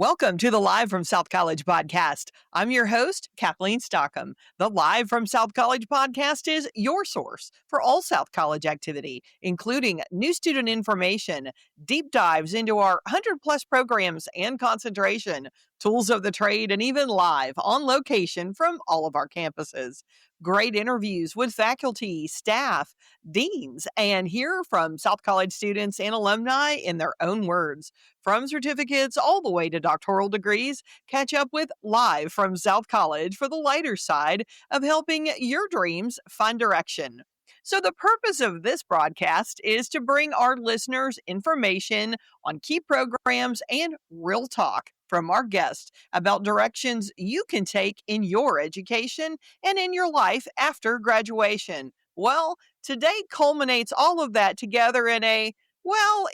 Welcome to the Live from South College podcast. I'm your host, Kathleen Stockham. The Live from South College podcast is your source for all South College activity, including new student information, deep dives into our 100+ programs and concentration, tools of the trade, and even live on location from all of our campuses. Great interviews with faculty, staff, deans, and hear from South College students and alumni in their own words. From certificates all the way to doctoral degrees, catch up with Live from South College for the lighter side of helping your dreams find direction. So, the purpose of this broadcast is to bring our listeners information on key programs and real talk from our guests about directions you can take in your education and in your life after graduation. Well, today culminates all of that together in a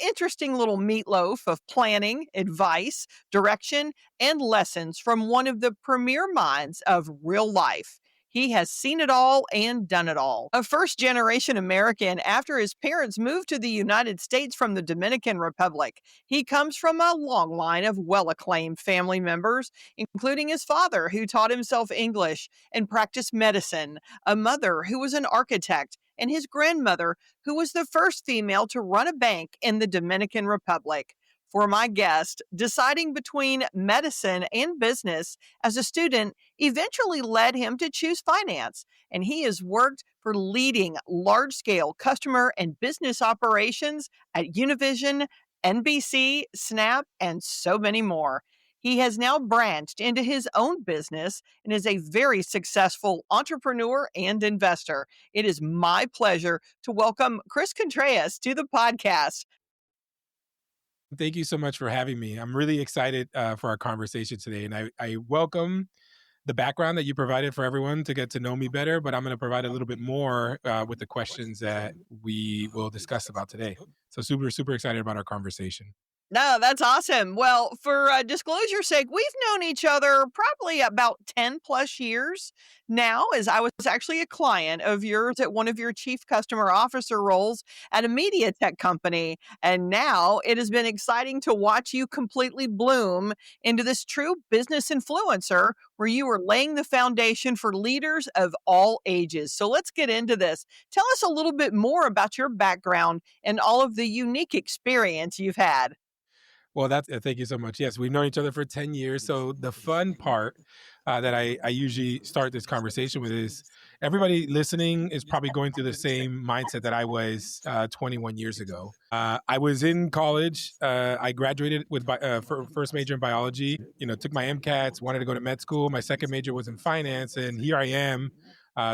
interesting little meatloaf of planning, advice, direction, and lessons from one of the premier minds of real life. He has seen it all and done it all. A first-generation American after his parents moved to the United States from the Dominican Republic. He comes from a long line of well-acclaimed family members, including his father, who taught himself English and practiced medicine, a mother who was an architect, and his grandmother, who was the first female to run a bank in the Dominican Republic. For my guest, deciding between medicine and business as a student eventually led him to choose finance, and he has worked for leading large-scale customer and business operations at Univision, NBC, Snap, and so many more. He has now branched into his own business and is a very successful entrepreneur and investor. It is my pleasure to welcome Chris Contreras to the podcast. Thank you so much for having me. I'm really excited for our conversation today. And I welcome the background that you provided for everyone to get to know me better, but I'm going to provide a little bit more with the questions that we will discuss about today. So super, super excited about our conversation. No, that's awesome. Well, for disclosure's sake, we've known each other probably about 10 plus years now, as I was actually a client of yours at one of your chief customer officer roles at a media tech company. And now it has been exciting to watch you completely bloom into this true business influencer where you are laying the foundation for leaders of all ages. So let's get into this. Tell us a little bit more about your background and all of the unique experience you've had. Well, thank you so much. Yes, we've known each other for 10 years. So the fun part that I usually start this conversation with is everybody listening is probably going through the same mindset that I was 21 years ago. I was in college. I graduated with first major in biology, took my MCATs, wanted to go to med school. My second major was in finance. And here I am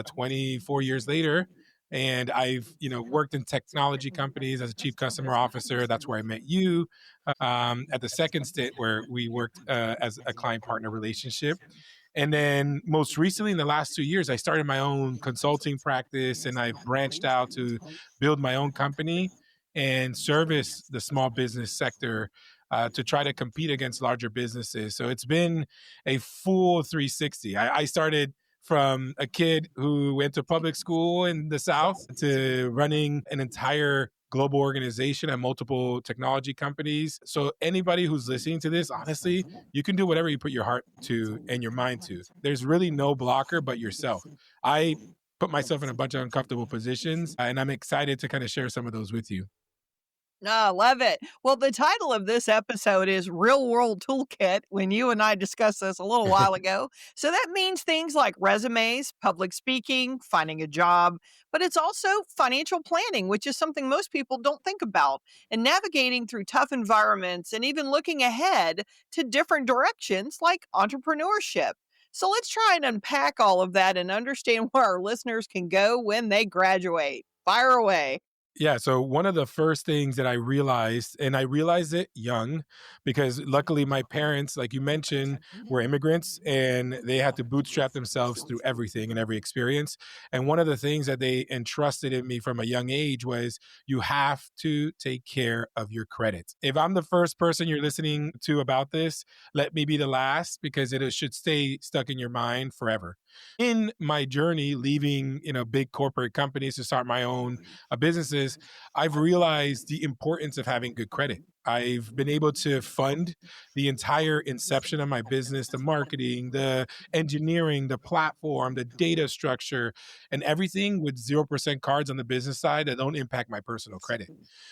24 years later. And I've, worked in technology companies as a chief customer officer. That's where I met you at the second stint where we worked as a client partner relationship. And then most recently in the last 2 years, I started my own consulting practice and I've branched out to build my own company and service the small business sector to try to compete against larger businesses. So it's been a full 360. I started from a kid who went to public school in the South to running an entire global organization at multiple technology companies. So anybody who's listening to this, honestly, you can do whatever you put your heart to and your mind to. There's really no blocker but yourself. I put myself in a bunch of uncomfortable positions, and I'm excited to kind of share some of those with you. No, I love it. Well, the title of this episode is Real World Toolkit when you and I discussed this a little while ago. So that means things like resumes, public speaking, finding a job, but it's also financial planning, which is something most people don't think about, and navigating through tough environments and even looking ahead to different directions like entrepreneurship. So let's try and unpack all of that and understand where our listeners can go when they graduate. Fire away. Yeah. So one of the first things that I realized, and I realized it young, because luckily my parents, like you mentioned, were immigrants and they had to bootstrap themselves through everything and every experience. And one of the things that they entrusted in me from a young age was you have to take care of your credit. If I'm the first person you're listening to about this, let me be the last, because it should stay stuck in your mind forever. In my journey, leaving, big corporate companies to start my own businesses, I've realized the importance of having good credit. I've been able to fund the entire inception of my business, the marketing, the engineering, the platform, the data structure, and everything with 0% cards on the business side that don't impact my personal credit.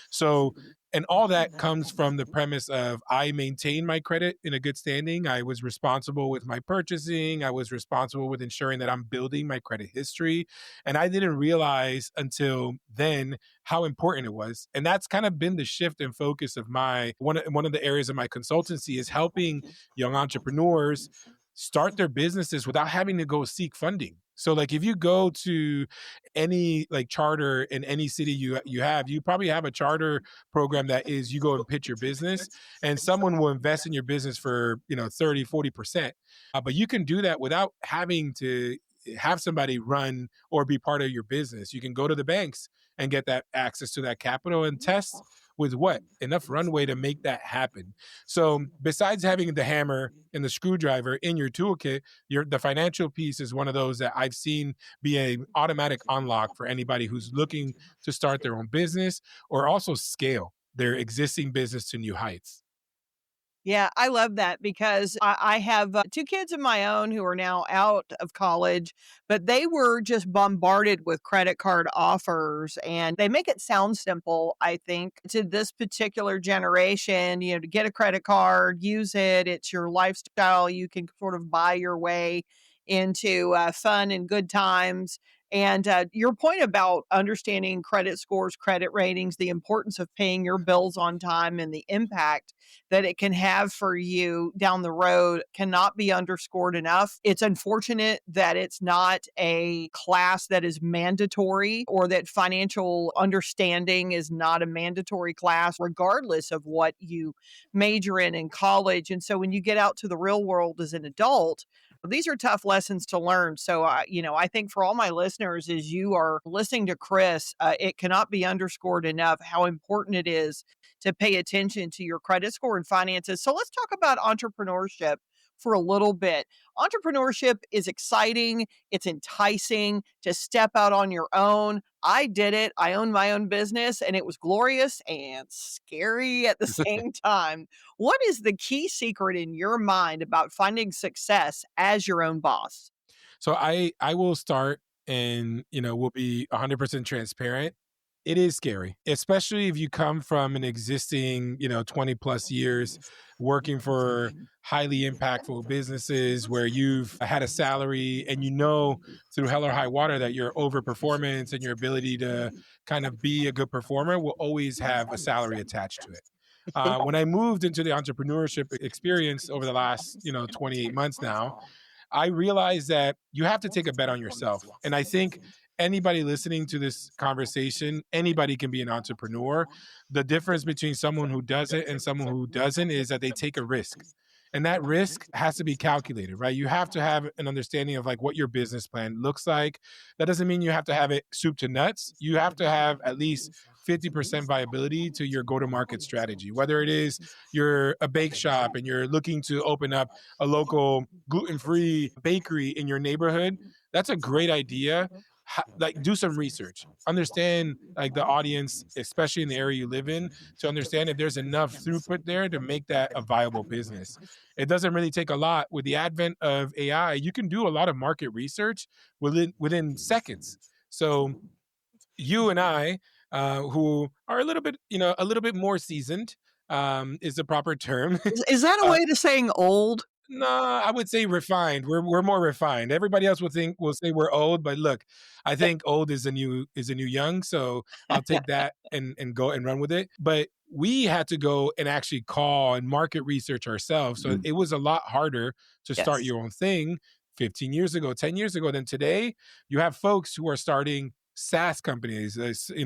So, and all that comes from the premise of I maintain my credit in a good standing. I was responsible with my purchasing. I was responsible with ensuring that I'm building my credit history. And I didn't realize until then how important it was. And that's kind of been the shift and focus of my one of the areas of my consultancy is helping young entrepreneurs start their businesses without having to go seek funding. So like if you go to any like charter in any city you have, you probably have a charter program that is you go and pitch your business and someone will invest in your business for, 30-40%. But you can do that without having to have somebody run or be part of your business. You can go to the banks and get that access to that capital and test with what enough runway to make that happen. So besides having the hammer and the screwdriver in your toolkit, the financial piece is one of those that I've seen be an automatic unlock for anybody who's looking to start their own business or also scale their existing business to new heights. Yeah, I love that because I have two kids of my own who are now out of college, but they were just bombarded with credit card offers and they make it sound simple, I think, to this particular generation, to get a credit card, use it, it's your lifestyle. You can sort of buy your way into fun and good times. And your point about understanding credit scores, credit ratings, the importance of paying your bills on time, and the impact that it can have for you down the road cannot be underscored enough. It's unfortunate that it's not a class that is mandatory or that financial understanding is not a mandatory class, regardless of what you major in college. And so when you get out to the real world as an adult, these are tough lessons to learn. So, I think for all my listeners, as you are listening to Chris, it cannot be underscored enough how important it is to pay attention to your credit score and finances. So let's talk about entrepreneurship for a little bit. Entrepreneurship is exciting. It's enticing to step out on your own. I did it. I owned my own business and it was glorious and scary at the same time. What is the key secret in your mind about finding success as your own boss? So I will start and we'll be 100% transparent. It is scary, especially if you come from an existing 20 plus years working for highly impactful businesses where you've had a salary and through hell or high water that your overperformance and your ability to kind of be a good performer will always have a salary attached to it. When I moved into the entrepreneurship experience over the last 28 months now, I realized that you have to take a bet on yourself. And I think anybody listening to this conversation, anybody can be an entrepreneur. The difference between someone who does it and someone who doesn't is that they take a risk. And that risk has to be calculated, right? You have to have an understanding of like what your business plan looks like. That doesn't mean you have to have it soup to nuts. You have to have at least 50% viability to your go-to-market strategy. Whether it is you're a bake shop and you're looking to open up a local gluten-free bakery in your neighborhood, that's a great idea. Like do some research, understand like the audience, especially in the area you live in, to understand if there's enough throughput there to make that a viable business. It doesn't really take a lot. With the advent of AI, you can do a lot of market research within seconds. So you and I, who are a little bit, a little bit more seasoned, is the proper term. Is that a uh, way to saying old? no, I would say refined. We're more refined. Everybody else will say we're old, but look, I think old is a new young. So I'll take that and go and run with it. But we had to go and actually call and market research ourselves. So it was a lot harder to start Yes. your own thing 15 years ago, 10 years ago than today. You have folks who are starting SaaS companies,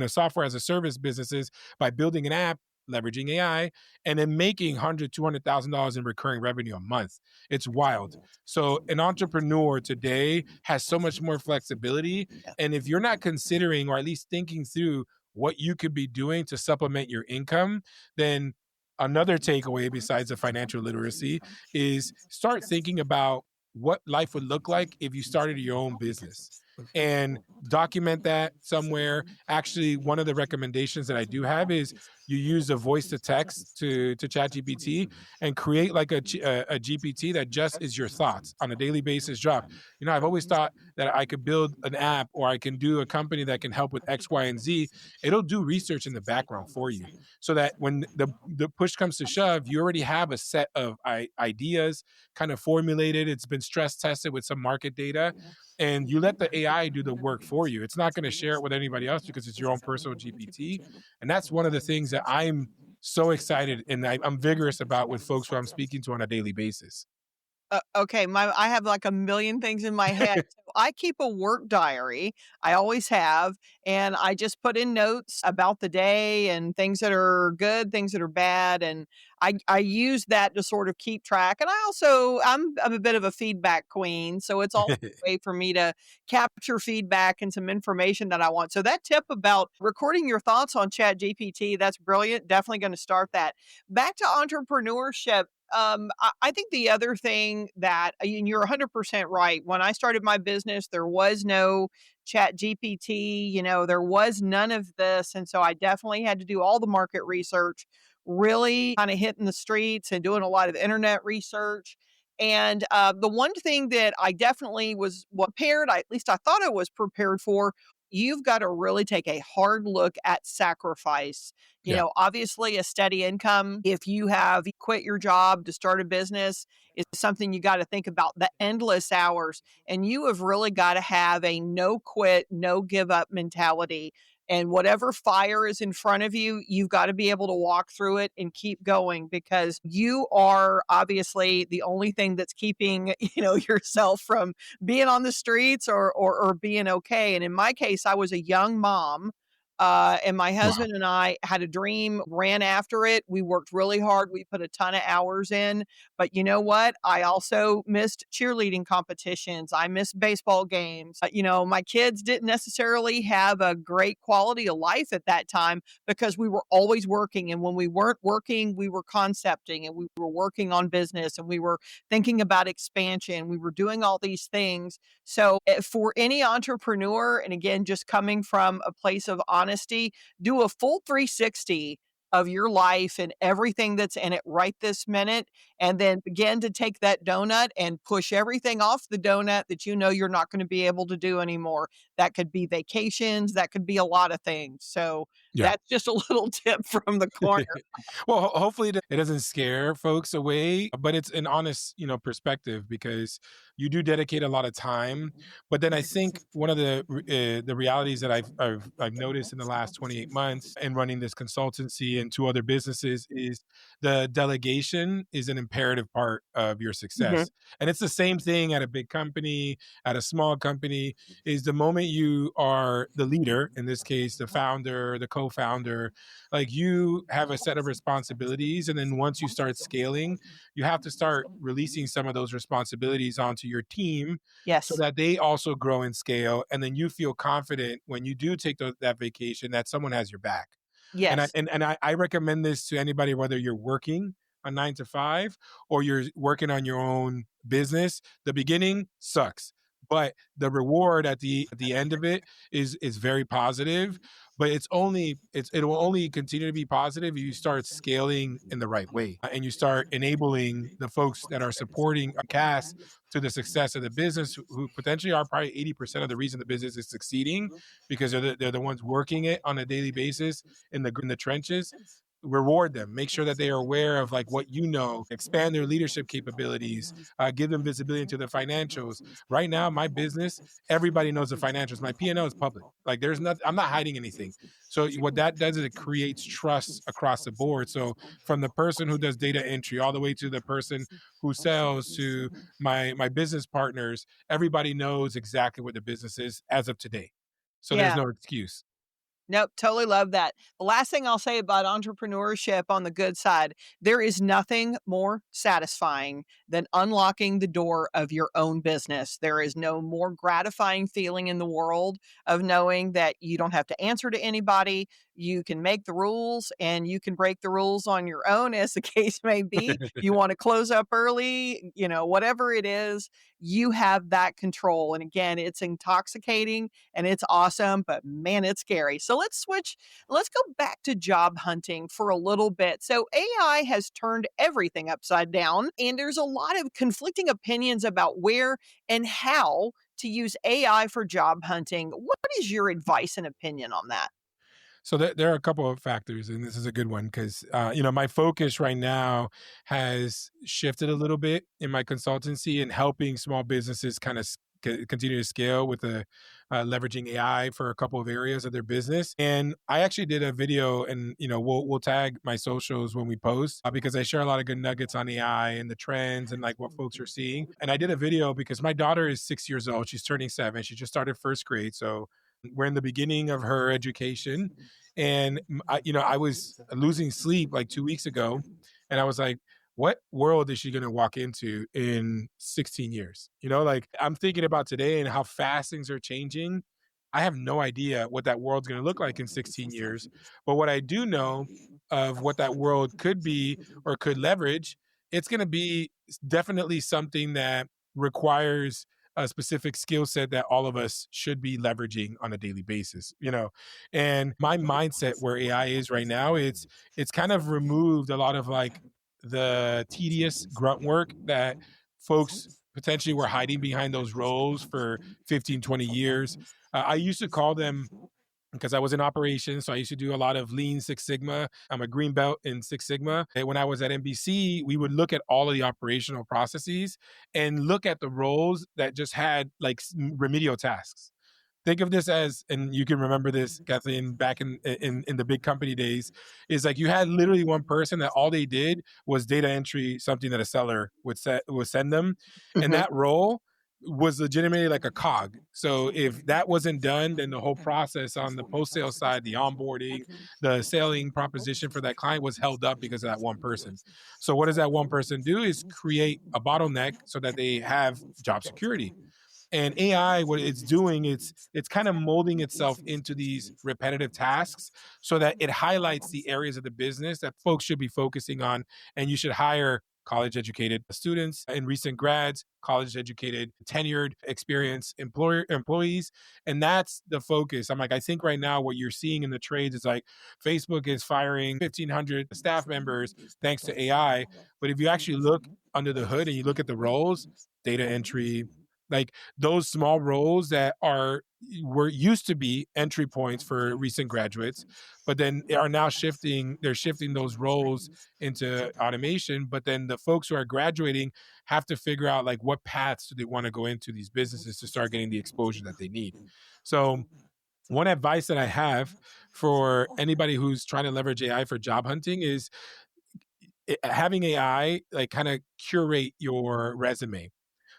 software as a service businesses by building an app, leveraging AI, and then making $100,000, $200,000 in recurring revenue a month. It's wild. So an entrepreneur today has so much more flexibility. And if you're not considering or at least thinking through what you could be doing to supplement your income, then another takeaway besides the financial literacy is start thinking about what life would look like if you started your own business. and document that somewhere. Actually, one of the recommendations that I do have is you use a voice to text to chat GPT and create like a GPT that just is your thoughts on a daily basis drop. I've always thought that I could build an app or I can do a company that can help with X, Y, and Z. It'll do research in the background for you so that when the push comes to shove, you already have a set of ideas kind of formulated. It's been stress tested with some market data, and you let the AI do the work for you. It's not going to share it with anybody else because it's your own personal GPT. And that's one of the things that I'm so excited and I'm vigorous about with folks who I'm speaking to on a daily basis. Okay, I have like a million things in my head. So I keep a work diary. I always have, and I just put in notes about the day and things that are good, things that are bad, and I use that to sort of keep track. And I'm a bit of a feedback queen, so it's all a way for me to capture feedback and some information that I want. So that tip about recording your thoughts on Chat GPT, that's brilliant. Definitely going to start that. Back to entrepreneurship. I think the other thing that and you're 100% right. When I started my business, there was no Chat GPT, there was none of this. And so I definitely had to do all the market research, really kind of hitting the streets and doing a lot of internet research. And the one thing that I definitely was prepared, at least I thought I was prepared for, you've got to really take a hard look at sacrifice. Yeah. Obviously, a steady income, if you have quit your job to start a business, is something you got to think about the endless hours. And you have really got to have a no quit, no give up mentality. And whatever fire is in front of you, you've got to be able to walk through it and keep going because you are obviously the only thing that's keeping, yourself from being on the streets or being okay. And in my case, I was a young mom. And my Wow. husband and I had a dream, ran after it. We worked really hard. We put a ton of hours in. But you know what? I also missed cheerleading competitions. I missed baseball games. My kids didn't necessarily have a great quality of life at that time because we were always working. And when we weren't working, we were concepting and we were working on business and we were thinking about expansion. We were doing all these things. So, for any entrepreneur, and again, just coming from a place of honesty, do a full 360 of your life and everything that's in it right this minute, and then begin to take that donut and push everything off the donut that you're not going to be able to do anymore. That could be vacations, that could be a lot of things. So, Yeah. that's just a little tip from the corner. Well, hopefully it doesn't scare folks away, but it's an honest, perspective because you do dedicate a lot of time. But then I think one of the realities that I've noticed in the last 28 months and running this consultancy and two other businesses is the delegation is an imperative part of your Mhm. success. And it's the same thing at a big company, at a small company, is the moment you are the leader, in this case, the founder, the co-founder, like you have a set of responsibilities. And then once you start scaling, you have to start releasing some of those responsibilities onto your team so Yes. that they also grow and scale. And then you feel confident when you do take that vacation that someone has your back. And I Yes. and, and I recommend this to anybody, whether you're working a 9 to 5 or you're working on your own business. The beginning sucks, but the reward at the end of it is very positive. But it will only continue to be positive if you start scaling in the right way and you start enabling the folks that are supporting a cast to the success of the business, who potentially are probably 80% of the reason the business is succeeding because they're the ones working it on a daily basis in the trenches. Reward them, make sure that they are aware of like what expand their leadership capabilities, give them visibility into the financials. Right now my business, everybody knows the financials. My P&L is public, like there's nothing, I'm not hiding anything. So what that does is it creates trust across the board. So from the person who does data entry all the way to the person who sells to my business partners, everybody knows exactly what the business is as of today, so there's Yeah. no excuse. Nope, totally love that. The last thing I'll say about entrepreneurship on the good side, there is nothing more satisfying than unlocking the door of your own business. There is no more gratifying feeling in the world of knowing that you don't have to answer to anybody. You can make the rules and you can break the rules on your own, as the case may be. You want to close up early, whatever it is, you have that control. And again, it's intoxicating and it's awesome, but man, it's scary. So let's go back to job hunting for a little bit. So AI has turned everything upside down, and there's a lot of conflicting opinions about where and how to use AI for job hunting. What is your advice and opinion on that? So there are a couple of factors, and this is a good one because my focus right now has shifted a little bit in my consultancy and helping small businesses kind of continue to scale with the leveraging AI for a couple of areas of their business. And I actually did a video, and we'll tag my socials when we post because I share a lot of good nuggets on AI and the trends and like what folks are seeing. And I did a video because my daughter is 6 years old; she's turning 7. She just started first grade, so we're in the beginning of her education. And I was losing sleep like 2 weeks ago, and I was like, what world is she going to walk into in 16 years? Like I'm thinking about today and how fast things are changing. I have no idea what that world's going to look like in 16 years. But what I do know of what that world could be or could leverage, it's going to be definitely something that requires a specific skill set that all of us should be leveraging on a daily basis. And my mindset where AI is right now, it's kind of removed a lot of like the tedious grunt work that folks potentially were hiding behind those roles for 15, 20 years. I used to call them, because I was in operations. So I used to do a lot of lean Six Sigma. I'm a green belt in Six Sigma. And when I was at NBC, we would look at all of the operational processes and look at the roles that just had like remedial tasks. Think of this as, and you can remember this, Kathleen, back in the big company days, is like you had literally one person that all they did was data entry, something that a seller would send them, and Mhm. that role was legitimately like a cog. So if that wasn't done, then the whole process on the post sale side, the onboarding, the selling proposition for that client was held up because of that one person. So what does that one person do is create a bottleneck so that they have job security. And AI, what it's doing, it's kind of molding itself into these repetitive tasks so that it highlights the areas of the business that folks should be focusing on. And you should hire college educated students and recent grads, college educated, tenured, experienced employees. And that's the focus. I'm like, I think right now what you're seeing in the trades is like Facebook is firing 1,500 staff members thanks to AI. But if you actually look under the hood and you look at the roles, data entry, like those small roles that were used to be entry points for recent graduates, but then are now they're shifting those roles into automation. But then the folks who are graduating have to figure out like what paths do they want to go into these businesses to start getting the exposure that they need. So one advice that I have for anybody who's trying to leverage AI for job hunting is having AI like kind of curate your resume.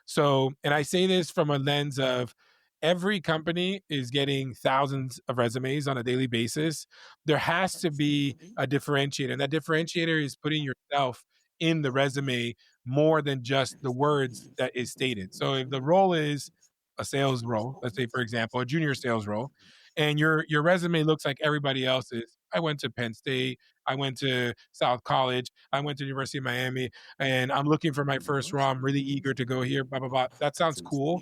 So, and I say this from a lens of every company is getting thousands of resumes on a daily basis. There has to be a differentiator, and that differentiator is putting yourself in the resume more than just the words that is stated. So, if the role is a sales role, let's say for example, a junior sales role, and your resume looks like everybody else's. I went to Penn State, I went to South College, I went to University of Miami, and I'm looking for my first role. I'm really eager to go here, blah, blah, blah. That sounds cool.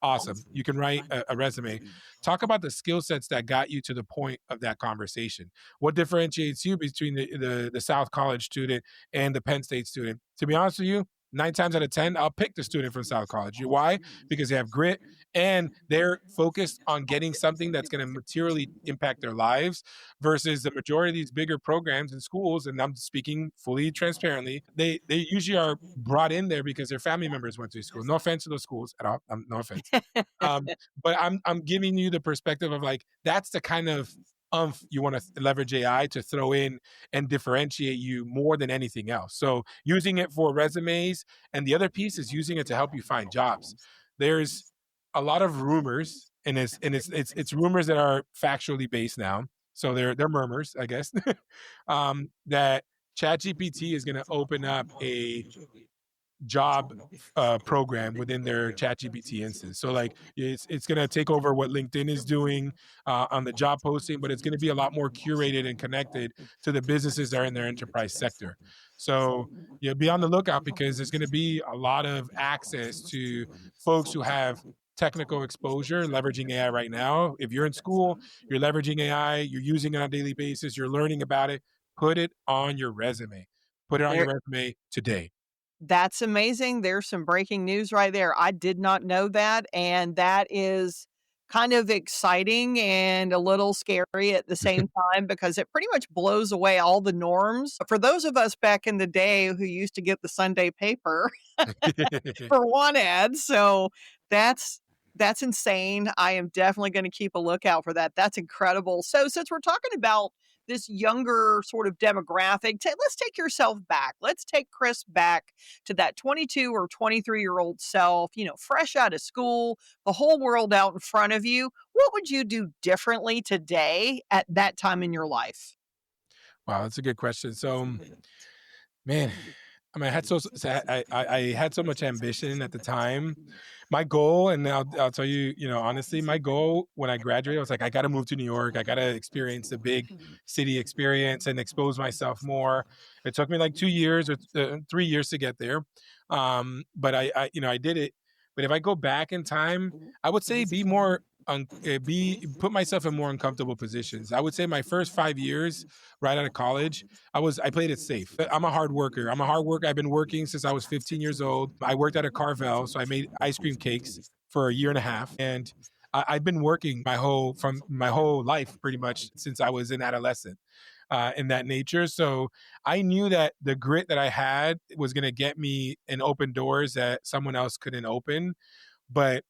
Awesome. You can write a resume. Talk about the skill sets that got you to the point of that conversation. What differentiates you between the South College student and the Penn State student? To be honest with you, 9 times out of 10, I'll pick the student from South College. Why? Because they have grit and they're focused on getting something that's going to materially impact their lives versus the majority of these bigger programs in schools. And I'm speaking fully transparently. They usually are brought in there because their family members went to school. No offense to those schools at all. No offense. Um, but I'm giving you the perspective of like that's the kind of you want to leverage AI to throw in and differentiate you more than anything else. So using it for resumes, and the other piece is using it to help you find jobs. There's a lot of rumors, and it's rumors that are factually based now. So they're murmurs, I guess, that ChatGPT is going to open up a job program within their ChatGPT instance. So like it's going to take over what LinkedIn is doing on the job posting, but it's going to be a lot more curated and connected to the businesses that are in their enterprise sector. So be on the lookout because there's going to be a lot of access to folks who have technical exposure leveraging AI right now. If you're in school, you're leveraging AI, you're using it on a daily basis, you're learning about it, put it on your resume. Put it on There your resume today. That's amazing. There's some breaking news right there. I did not know that, and that is kind of exciting and a little scary at the same time because it pretty much blows away all the norms. For those of us back in the day who used to get the Sunday paper for one ad, so that's that's insane. I am definitely gonna keep a lookout for that. That's incredible. So since we're talking about this younger sort of demographic, let's take yourself back. Let's take Chris back to that 22 or 23-year-old self, fresh out of school, the whole world out in front of you. What would you do differently today at that time in your life? Wow, that's a good question. So, man, I mean, I had I had so much ambition at the time. My goal, and I'll tell you, honestly, my goal when I graduated, I was like, I got to move to New York. I got to experience the big city experience and expose myself more. It took me like 2 years or 3 years to get there, but I did it. But if I go back in time, I would say be more. Be put myself in more uncomfortable positions. I would say my first 5 years right out of college, I played it safe. I'm a hard worker. I'm a hard worker. I've been working since I was 15 years old. I worked at a Carvel, so I made ice cream cakes for a year and a half, and I've been working my whole life pretty much since I was an adolescent. In that nature. So I knew that the grit that I had was going to get me in open doors that someone else couldn't open. But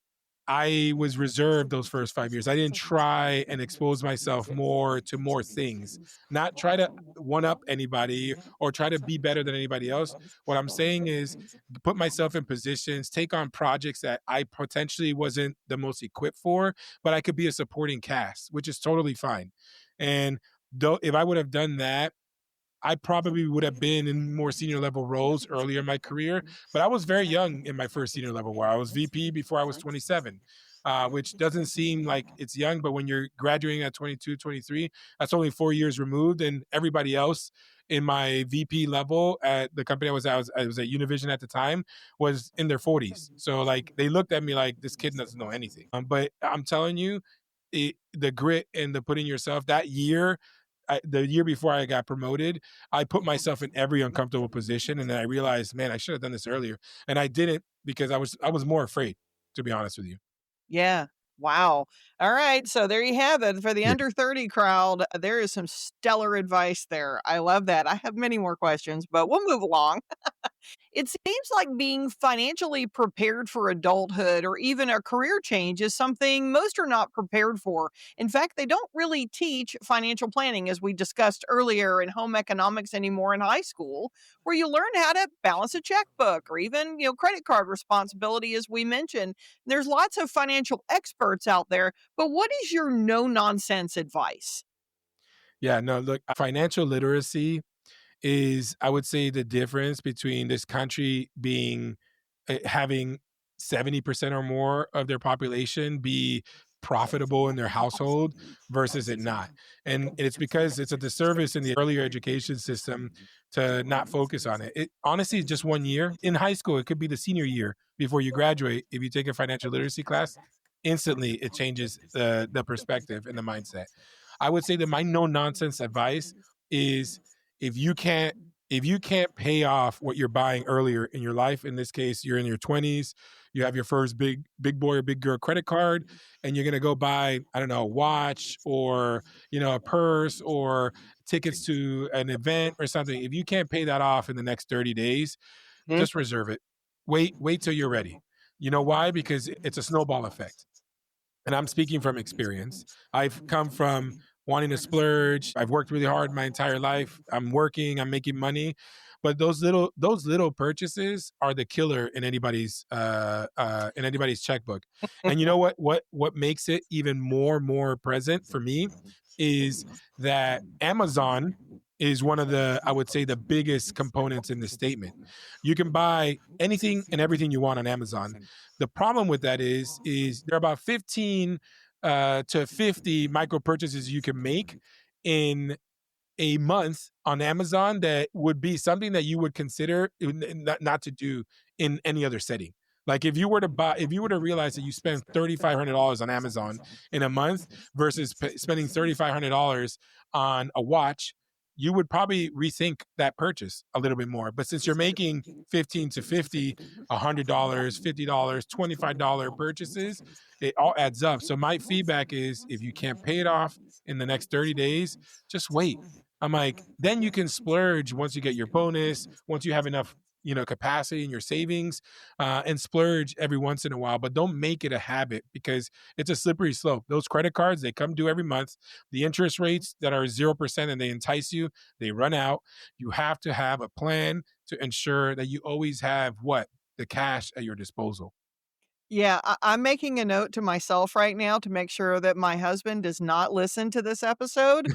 I was reserved those first 5 years. I didn't try and expose myself more to more things, not try to one up anybody or try to be better than anybody else. What I'm saying is put myself in positions, take on projects that I potentially wasn't the most equipped for, but I could be a supporting cast, which is totally fine. And though if I would have done that, I probably would have been in more senior level roles earlier in my career, but I was very young in my first senior level where I was VP before I was 27, which doesn't seem like it's young, but when you're graduating at 22, 23, that's only 4 years removed. And everybody else in my VP level at the company I was at Univision at the time, was in their 40s. So like they looked at me like this kid doesn't know anything. But I'm telling you, the grit and the putting yourself that year the year before I got promoted, I put myself in every uncomfortable position, and then I realized, man, I should have done this earlier, and I didn't because I was more afraid, to be honest with you. Yeah. Wow. All right. So there you have it. For the Yeah. under 30 crowd, there is some stellar advice there. I love that. I have many more questions, but we'll move along. It seems like being financially prepared for adulthood or even a career change is something most are not prepared for. In fact, they don't really teach financial planning, as we discussed earlier, in home economics anymore in high school, where you learn how to balance a checkbook or even, credit card responsibility, as we mentioned. There's lots of financial experts out there, but what is your no nonsense advice? Yeah, no, look, financial literacy is, I would say, the difference between this country being having 70% or more of their population be profitable in their household versus it not. And it's because it's a disservice in the earlier education system to not focus on it. It honestly is just 1 year. In high school, it could be the senior year before you graduate. If you take a financial literacy class, instantly it changes the perspective and the mindset. I would say that my no nonsense advice is if you can't if you can't pay off what you're buying earlier in your life, in this case, you're in your 20s, you have your first big boy or big girl credit card, and you're gonna go buy, I don't know, a watch or a purse or tickets to an event or something. If you can't pay that off in the next 30 days, just reserve it. Wait till you're ready. You know why? Because it's a snowball effect, and I'm speaking from experience. I've come from wanting to splurge. I've worked really hard my entire life. I'm working, I'm making money. But those little purchases are the killer in anybody's checkbook. And you know what makes it even more present for me is that Amazon is one of the, I would say, the biggest components in this statement. You can buy anything and everything you want on Amazon. The problem with that is there are about 15 to 50 micro purchases you can make in a month on Amazon that would be something that you would consider not to do in any other setting. Like if you were to realize that you spend $3,500 on Amazon in a month versus spending $3,500 on a watch, you would probably rethink that purchase a little bit more. But since you're making 15 to 50, $100, $50, $25 purchases, it all adds up. So my feedback is if you can't pay it off in the next 30 days, just wait. I'm like, then you can splurge once you get your bonus, once you have enough, capacity in your savings, and splurge every once in a while. But don't make it a habit because it's a slippery slope. Those credit cards, they come due every month. The interest rates that are 0% and they entice you, they run out. You have to have a plan to ensure that you always have the cash at your disposal. Yeah, I'm making a note to myself right now to make sure that my husband does not listen to this episode.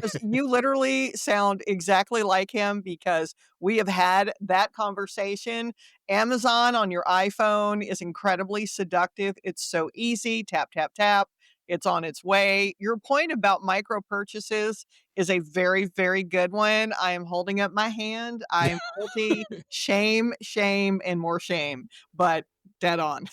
'Cause you literally sound exactly like him because we have had that conversation. Amazon on your iPhone is incredibly seductive. It's so easy. Tap, tap, tap. It's on its way. Your point about micro purchases is a very, very good one. I am holding up my hand. I am guilty. Shame, shame, and more shame. But dead on.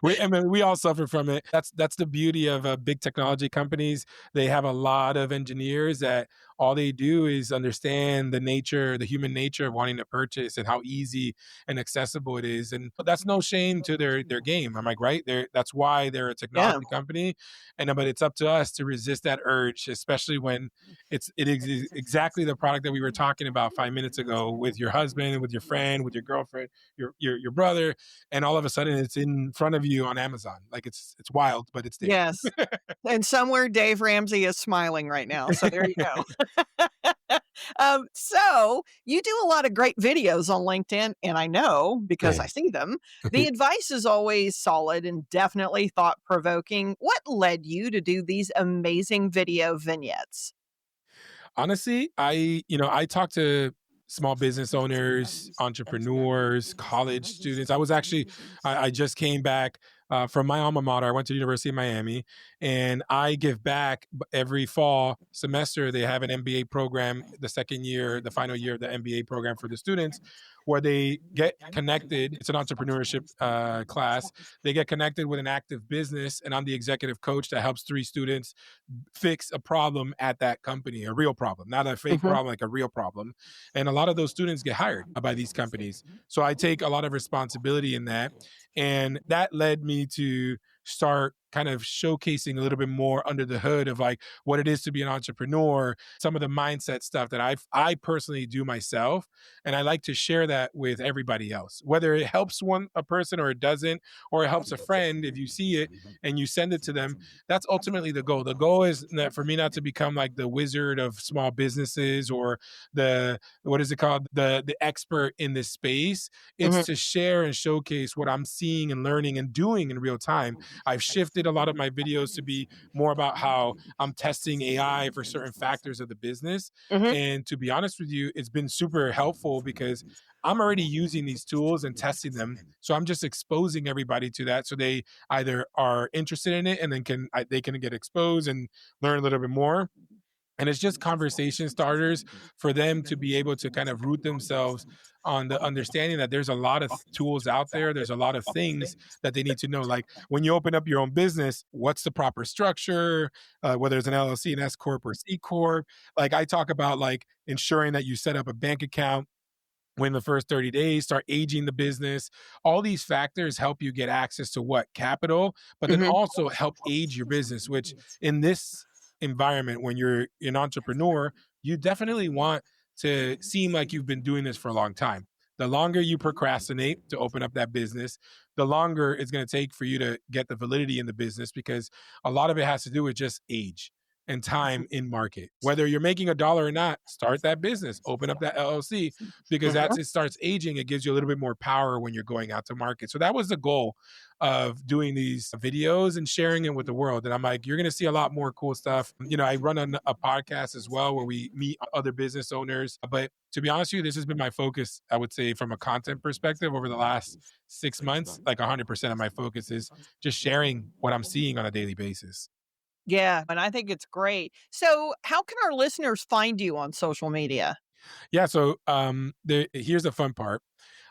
We all suffer from it. That's the beauty of big technology companies. They have a lot of engineers that all they do is understand the human nature of wanting to purchase and how easy and accessible it is. And that's no shame to their game. I'm like, right? That's why they're a Yeah. technology company. But it's up to us to resist that urge, especially when it is exactly the product that we were talking about 5 minutes ago with your husband, with your friend, with your girlfriend, your brother, and all of a sudden it's in front of you on Amazon. Like it's wild, but it's there. Yes. And somewhere Dave Ramsey is smiling right now. So there you go. So you do a lot of great videos on LinkedIn, and I know because I see them. The advice is always solid and definitely thought provoking. What led you to do these amazing video vignettes? Honestly, I talk to small business owners, entrepreneurs, college students. I just came back from my alma mater. I went to the University of Miami, and I give back every fall semester. They have an MBA program, the second year, the final year of the MBA program for the students, where they get connected. It's an entrepreneurship class. They get connected with an active business, and I'm the executive coach that helps 3 students fix a problem at that company, a real problem, not a fake Mhm. problem, like a real problem. And a lot of those students get hired by these companies. So I take a lot of responsibility in that. And that led me to start kind of showcasing a little bit more under the hood of like what it is to be an entrepreneur, some of the mindset stuff that I personally do myself. And I like to share that with everybody else, whether it helps a person or it doesn't, or it helps a friend. If you see it and you send it to them, that's ultimately the goal. The goal is that for me not to become like the wizard of small businesses or what is it called? The expert in this space. It's Mhm. to share and showcase what I'm seeing and learning and doing in real time. I've shifted a lot of my videos to be more about how I'm testing AI for certain factors of the business. Mhm. And to be honest with you, it's been super helpful because I'm already using these tools and testing them. So I'm just exposing everybody to that. So they either are interested in it and then they can get exposed and learn a little bit more, and it's just conversation starters for them to be able to kind of root themselves on the understanding that there's a lot of tools out there. There's a lot of things that they need to know. Like when you open up your own business, what's the proper structure, whether it's an LLC, an S Corp, or C Corp. Like I talk about like ensuring that you set up a bank account within the first 30 days, start aging the business. All these factors help you get access to what? Capital, but then Mhm. also help age your business, which in this environment, when you're an entrepreneur, you definitely want to seem like you've been doing this for a long time. The longer you procrastinate to open up that business, the longer it's going to take for you to get the validity in the business because a lot of it has to do with just age. and time in market. Whether you're making a dollar or not, start that business, open up that LLC, because as it starts aging, it gives you a little bit more power when you're going out to market. So that was the goal of doing these videos and sharing it with the world. And I'm like, you're going to see a lot more cool stuff. I run a podcast as well where we meet other business owners. But to be honest with you, this has been my focus, I would say, from a content perspective over the last 6 months. Like 100% of my focus is just sharing what I'm seeing on a daily basis. Yeah, and I think it's great. So, how can our listeners find you on social media? Yeah. So here's the fun part.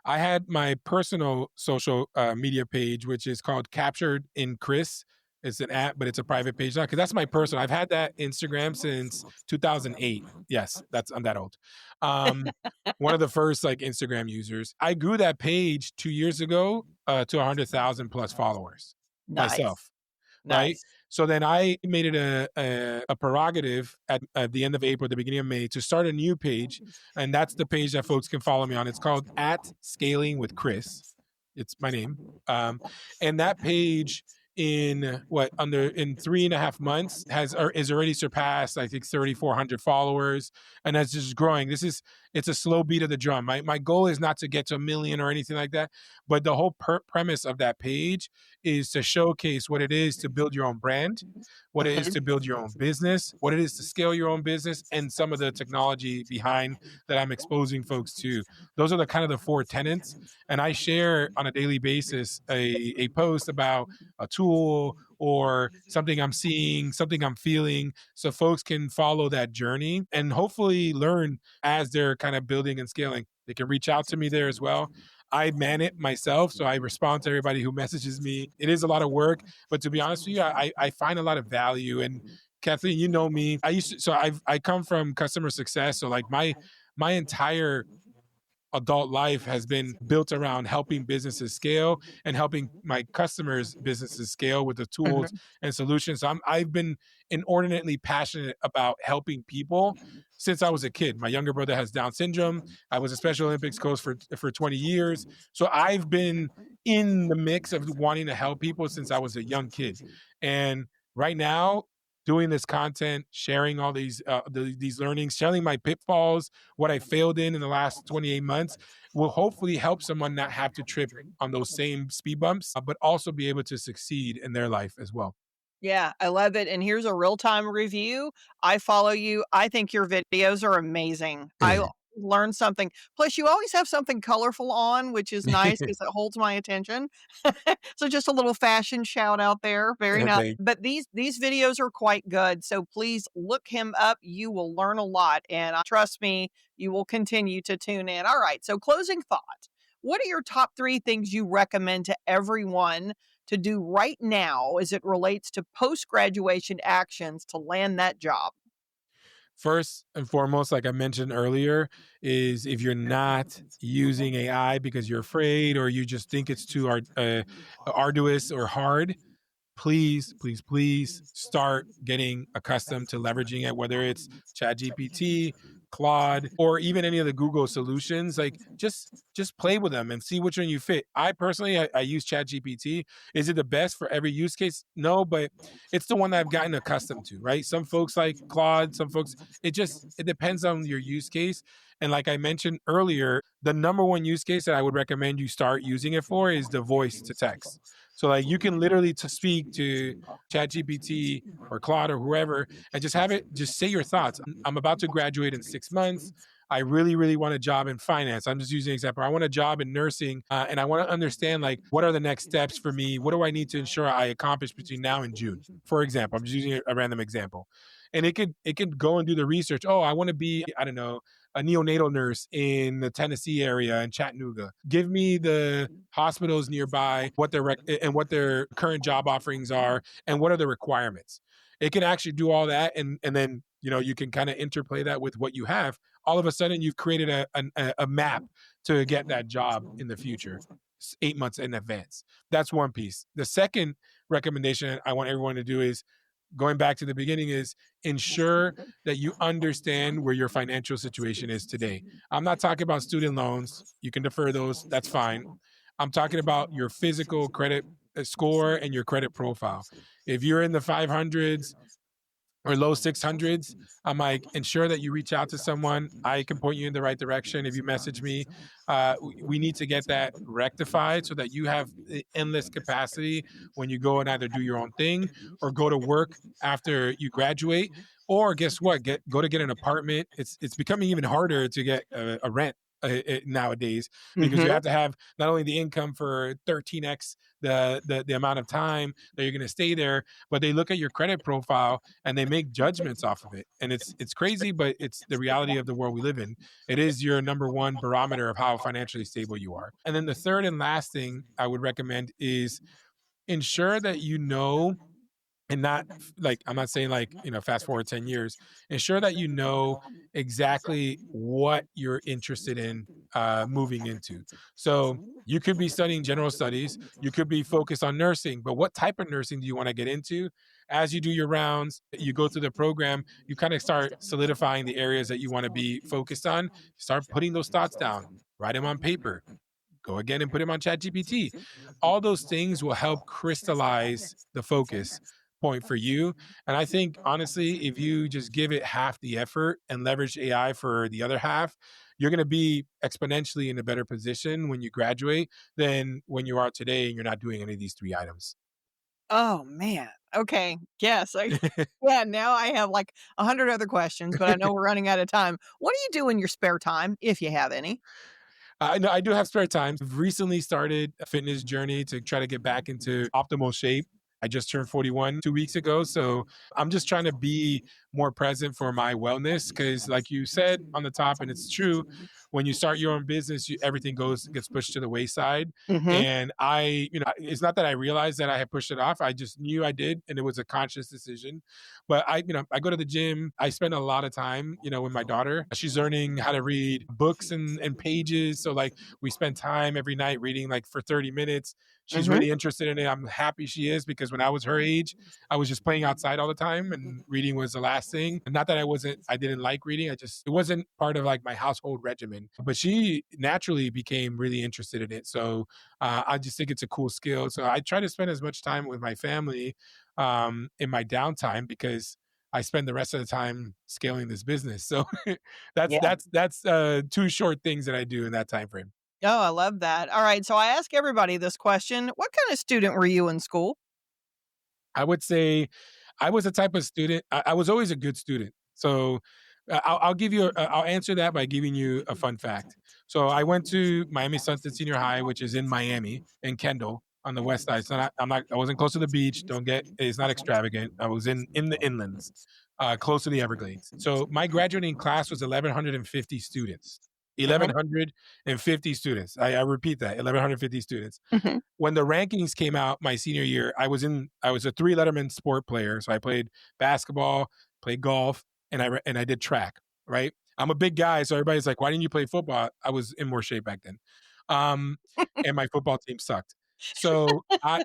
I had my personal social media page, which is called Captured in Chris. It's an app, but it's a private page now because that's my personal. I've had that Instagram since 2008. Yes, I'm that old. One of the first like Instagram users. I grew that page 2 years ago to 100,000 plus followers Nice. myself. Right. Nice. So then I made it a prerogative at the end of April, the beginning of May, to start a new page. And that's the page that folks can follow me on. It's called at Scaling with Chris. It's my name. And that page in 3.5 months is already surpassed, I think, 3,400 followers. And that's just growing. It's a slow beat of the drum. My goal is not to get to 1 million or anything like that. But the whole premise of that page is to showcase what it is to build your own brand, what it is to build your own business, what it is to scale your own business, and some of the technology behind that I'm exposing folks to. Those are the kind of the 4 tenets. And I share on a daily basis a post about a tool or something I'm seeing, something I'm feeling, so folks can follow that journey and hopefully learn as they're kind of building and scaling. They can reach out to me there as well. I man it myself, so I respond to everybody who messages me. It is a lot of work, but to be honest with you, I find a lot of value. And Kathleen, you know me. I come from customer success, so like my entire adult life has been built around helping businesses scale and helping my customers' businesses scale with the tools and solutions. So I've been inordinately passionate about helping people since I was a kid. My younger brother has Down syndrome. I was a Special Olympics coach for 20 years. So I've been in the mix of wanting to help people since I was a young kid. And right now, doing this content, sharing all these learnings, sharing my pitfalls, what I failed in the last 28 months, will hopefully help someone not have to trip on those same speed bumps, but also be able to succeed in their life as well. Yeah, I love it. And here's a real-time review. I follow you. I think your videos are amazing. I learned something. Plus, you always have something colorful on, which is nice because it holds my attention. So just a little fashion shout out there. Very nice. Thank But these videos are quite good. So please look him up. You will learn a lot. And trust me, you will continue to tune in. All right. So closing thought. What are your top 3 things you recommend to everyone to do right now as it relates to post-graduation actions to land that job? First and foremost, like I mentioned earlier, is if you're not using AI because you're afraid or you just think it's too arduous or hard, please, please, please start getting accustomed to leveraging it, whether it's ChatGPT, Claude, or even any of the Google solutions. Like just play with them and see which one you fit. I personally, I use ChatGPT. Is it the best for every use case? No, but it's the one that I've gotten accustomed to, right? Some folks like Claude, some folks, it depends on your use case. And like I mentioned earlier, the number one use case that I would recommend you start using it for is the voice to text. So like you can literally speak to ChatGPT or Claude or whoever and just say your thoughts. I'm about to graduate in 6 months. I really, really want a job in finance. I'm just using an example. I want a job in nursing, and I want to understand like what are the next steps for me? What do I need to ensure I accomplish between now and June? For example, I'm just using a random example, and it could go and do the research. Oh, I want to be, I don't know, a neonatal nurse in the Tennessee area in Chattanooga. Give me the hospitals nearby, what their current job offerings are, and what are the requirements. It can actually do all that, and then you can kind of interplay that with what you have. All of a sudden, you've created a map to get that job in the future, 8 months in advance. That's one piece. The second recommendation I want everyone to do is, going back to the beginning, is ensure that you understand where your financial situation is today. I'm not talking about student loans. You can defer those. That's fine. I'm talking about your physical credit score and your credit profile. If you're in the 500s, or low 600s. I'm like, ensure that you reach out to someone. I can point you in the right direction. If you message me, we need to get that rectified so that you have endless capacity when you go and either do your own thing or go to work after you graduate. Or guess what? Get an apartment. It's becoming even harder to get a rent nowadays, because you Hmm. have to have not only the income for 13x the amount of time that you're going to stay there, but they look at your credit profile and they make judgments off of it. And it's crazy, but it's the reality of the world we live in. It is your number one barometer of how financially stable you are. And then the third and last thing I would recommend is ensure that you know, and not like, I'm not saying like, fast forward 10 years, ensure that you know exactly what you're interested in moving into. So you could be studying general studies, you could be focused on nursing, but what type of nursing do you want to get into? As you do your rounds, you go through the program, you kind of start solidifying the areas that you want to be focused on, start putting those thoughts down, write them on paper, go again and put them on ChatGPT. All those things will help crystallize the focus point for you. And I think honestly, if you just give it half the effort and leverage AI for the other half, you're going to be exponentially in a better position when you graduate than when you are today and you're not doing any of these three items. Oh, man. Okay. Yes. Yeah. Now I have like 100 other questions, but I know we're running out of time. What do you do in your spare time, if you have any? I know I do have spare time. I've recently started a fitness journey to try to get back into optimal shape. I just turned 41 2 weeks ago. So I'm just trying to be more present for my wellness. Cause like you said on the top, and it's true, when you start your own business, everything gets pushed to the wayside. Hmm. And it's not that I realized that I had pushed it off. I just knew I did. And it was a conscious decision. But I go to the gym. I spend a lot of time, with my daughter. She's learning how to read books and pages. So like we spend time every night reading like for 30 minutes. She's Hmm. really interested in it. I'm happy she is, because when I was her age, I was just playing outside all the time and reading was the last thing. Not that I didn't like reading. It wasn't part of like my household regimen, but she naturally became really interested in it. So I just think it's a cool skill. So I try to spend as much time with my family in my downtime, because I spend the rest of the time scaling this business. So Yeah. that's two short things that I do in that time frame. Oh, I love that. All right. So I ask everybody this question. What kind of student were you in school? I would say I was the type of student. I was always a good student. So I'll give you. I'll answer that by giving you a fun fact. So I went to Miami Sunset Senior High, which is in Miami, in Kendall on the west side. So I wasn't close to the beach. Don't get. It's not extravagant. I was in the inlands, close to the Everglades. So my graduating class was 1,150 students. Uh-huh. 1,150 students. I repeat that, 1,150 students. Hmm. When the rankings came out my senior year, I was a three letterman sport player. So I played basketball, played golf, and I did track, right? I'm a big guy, so everybody's like, "Why didn't you play football?" I was in more shape back then. Um, and my football team sucked. So I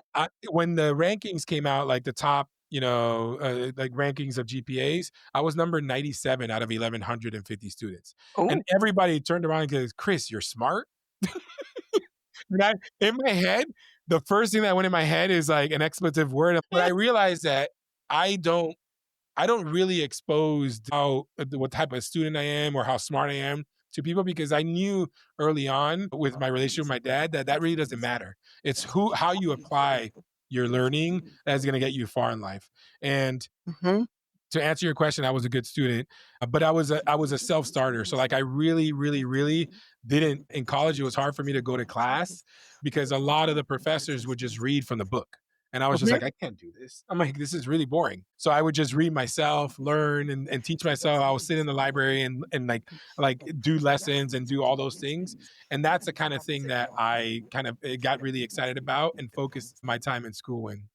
when the rankings came out, like the top, like rankings of GPAs, I was number 97 out of 1,150 students. And Oh. everybody turned around and goes, "Chris, you're smart." And in my head, the first thing that went in my head is like an expletive word, but I realized that I don't I don't really expose how what type of student I am or how smart I am to people, because I knew early on with my relationship with my dad that that really doesn't matter. It's how you apply your learning that's going to get you far in life. And Hmm. to answer your question, I was a good student, but I was a self starter. So like I really, really, really didn't in college. It was hard for me to go to class because a lot of the professors would just read from the book. And I was just Hmm. like, I can't do this. I'm like, this is really boring. So I would just read myself, learn and teach myself. I would sit in the library and like do lessons and do all those things. And that's the kind of thing that I kind of got really excited about and focused my time in school in.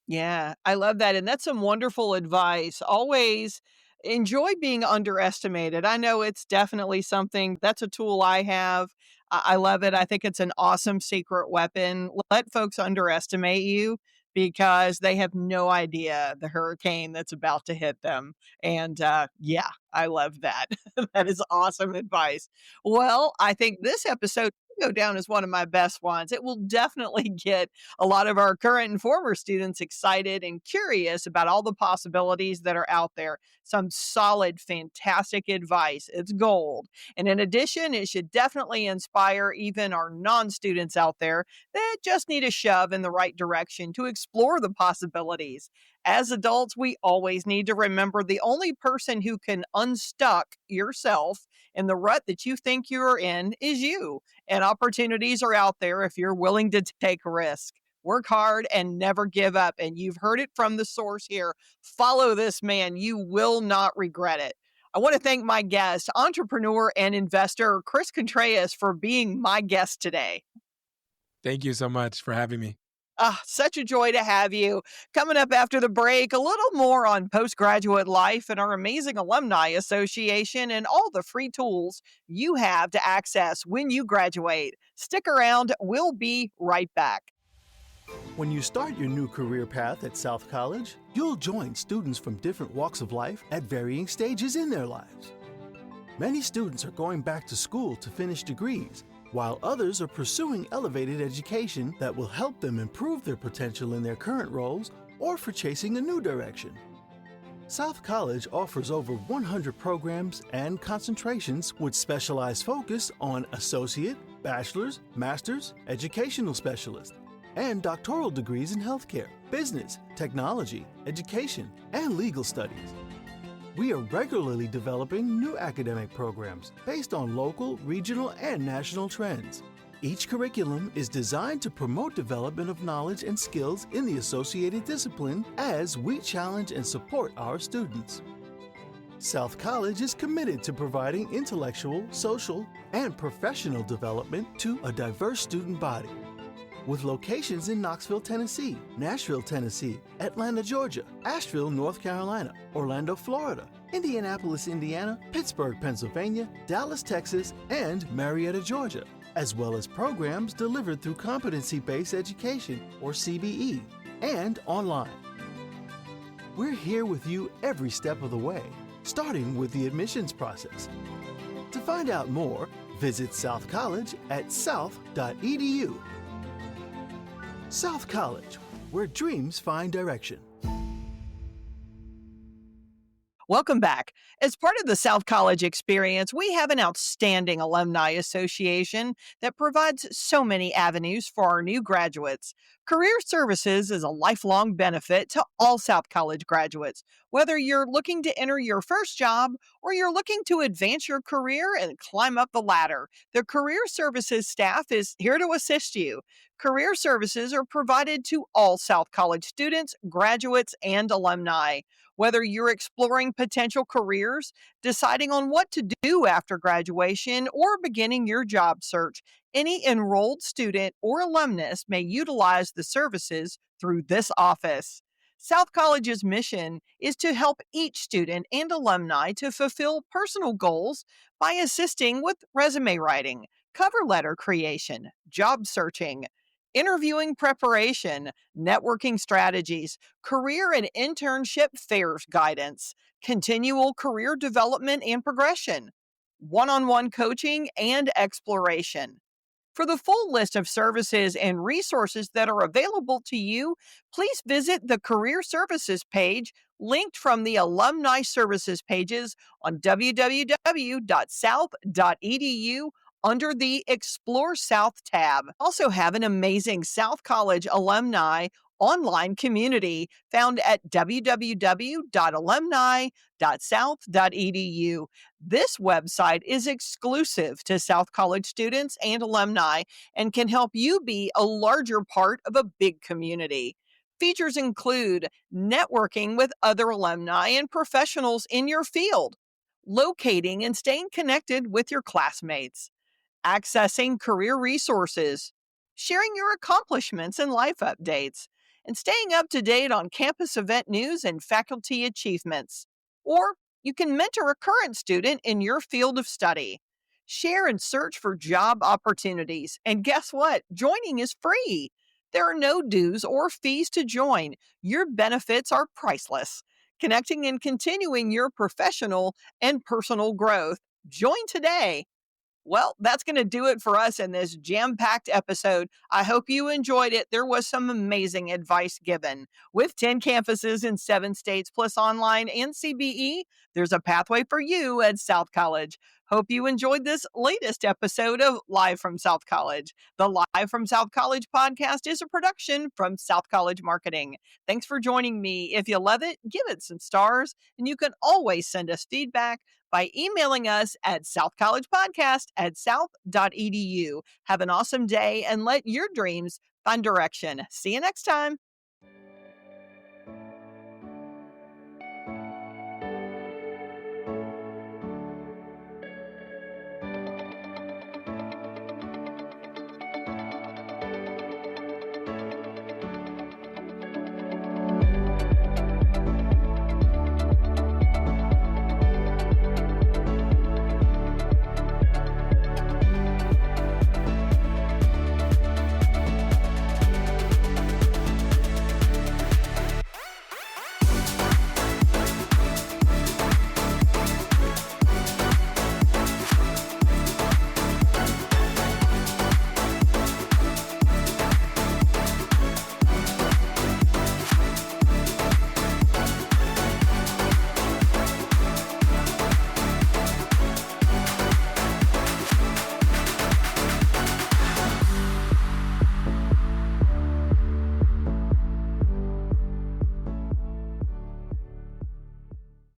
Yeah, I love that, and that's some wonderful advice. Always enjoy being underestimated. I know it's definitely something that's a tool I have. I love it. I think it's an awesome secret weapon. Let folks underestimate you because they have no idea the hurricane that's about to hit them. And yeah, I love that. That is awesome advice. Well, I think this episode go down as one of my best ones. It will definitely get a lot of our current and former students excited and curious about all the possibilities that are out there. Some solid, fantastic advice. It's gold. And in addition, it should definitely inspire even our non students out there that just need a shove in the right direction to explore the possibilities. As adults, we always need to remember the only person who can unstuck yourself in the rut that you think you're in is you. And opportunities are out there if you're willing to take a risk. Work hard and never give up. And you've heard it from the source here. Follow this man. You will not regret it. I want to thank my guest, entrepreneur and investor Chris Contreras, for being my guest today. Thank you so much for having me. Ah, such a joy to have you. Coming up after the break, a little more on postgraduate life and our amazing alumni association and all the free tools you have to access when you graduate. Stick around. We'll be right back. When you start your new career path at South College, you'll join students from different walks of life at varying stages in their lives. Many students are going back to school to finish degrees, while others are pursuing elevated education that will help them improve their potential in their current roles or for chasing a new direction. South College offers over 100 programs and concentrations with specialized focus on associate, bachelor's, master's, educational specialist, and doctoral degrees in healthcare, business, technology, education, and legal studies. We are regularly developing new academic programs based on local, regional, and national trends. Each curriculum is designed to promote development of knowledge and skills in the associated discipline as we challenge and support our students. South College is committed to providing intellectual, social, and professional development to a diverse student body. With locations in Knoxville, Tennessee, Nashville, Tennessee, Atlanta, Georgia, Asheville, North Carolina, Orlando, Florida, Indianapolis, Indiana, Pittsburgh, Pennsylvania, Dallas, Texas, and Marietta, Georgia, as well as programs delivered through Competency-Based Education, or CBE, and online. We're here with you every step of the way, starting with the admissions process. To find out more, visit South College at south.edu. South College, where dreams find direction. Welcome back. As part of the South College experience, we have an outstanding alumni association that provides so many avenues for our new graduates. Career Services is a lifelong benefit to all South College graduates, whether you're looking to enter your first job or you're looking to advance your career and climb up the ladder. The Career Services staff is here to assist you. Career Services are provided to all South College students, graduates, and alumni. Whether you're exploring potential careers, deciding on what to do after graduation, or beginning your job search, any enrolled student or alumnus may utilize the services through this office. South College's mission is to help each student and alumni to fulfill personal goals by assisting with resume writing, cover letter creation, job searching, interviewing preparation, networking strategies, career and internship fairs guidance, continual career development and progression, one on one coaching, and exploration. For the full list of services and resources that are available to you, please visit the Career Services page linked from the Alumni Services pages on www.south.edu under the Explore South tab. Also have an amazing South College alumni online community found at www.alumni.south.edu. This website is exclusive to South College students and alumni and can help you be a larger part of a big community. Features include networking with other alumni and professionals in your field, locating and staying connected with your classmates, accessing career resources, sharing your accomplishments and life updates, and staying up to date on campus event news and faculty achievements. Or you can mentor a current student in your field of study. Share and search for job opportunities. And guess what? Joining is free. There are no dues or fees to join. Your benefits are priceless. Connecting and continuing your professional and personal growth. Join today. Well, that's going to do it for us in this jam-packed episode. I hope you enjoyed it. There was some amazing advice given. With 10 campuses in 7 states plus online and CBE, there's a pathway for you at South College. Hope you enjoyed this latest episode of Live from South College. The Live from South College podcast is a production from South College Marketing. Thanks for joining me. If you love it, give it some stars, and you can always send us feedback by emailing us at southcollegepodcast@south.edu. Have an awesome day and let your dreams find direction. See you next time.